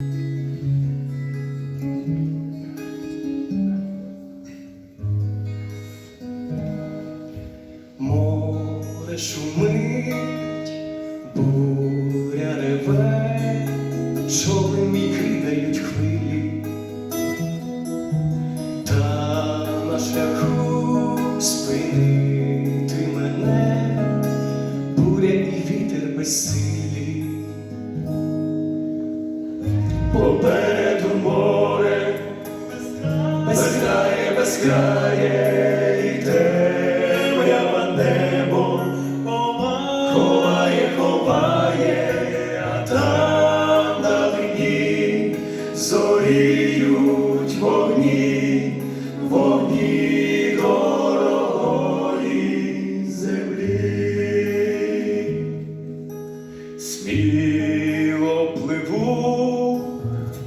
Море шумить, буря реве, човен мій кидають хвилі, та на шляху спинити мене буря і вітер безсилі. Попереду море безкрає, безкрає, і темрява небо ховає, ховає, а там далині зоріють вогні, вогні дорогої землі. Сміло пливу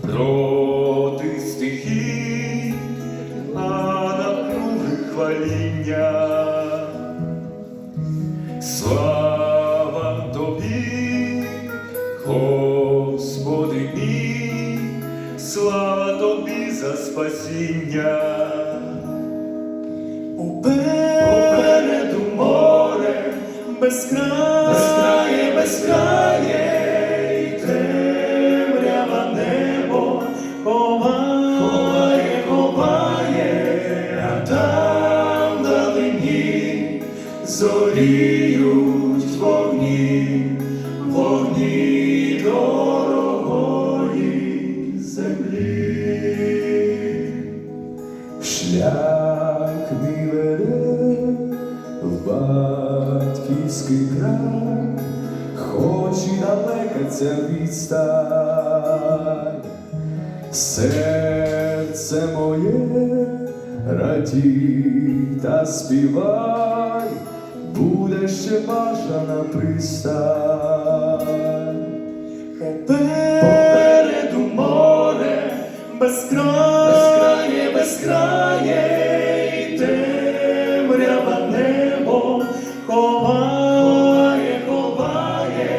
проти стихій, а навкруги хваління. Слава Тобі, Господи мій, слава Тобі за спасіння. Попереду море безкрає, безкрає, і темрява небо ховає, ховає, а там далині зоріють вогні, вогні дорогої землі. Шлях мій веде в батьківський край, хоч і далека ця відстань. Серце моє, радій та співай, буде ще бажана пристань. Попереду море безкрає, безкрає, і темрява небо ховає, ховає,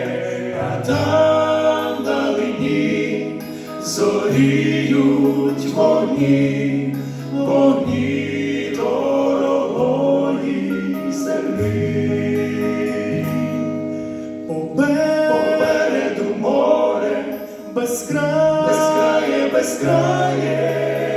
а там далині зоріють вогні, вогні дорогої землі. Попереду море безкрає, безкрає,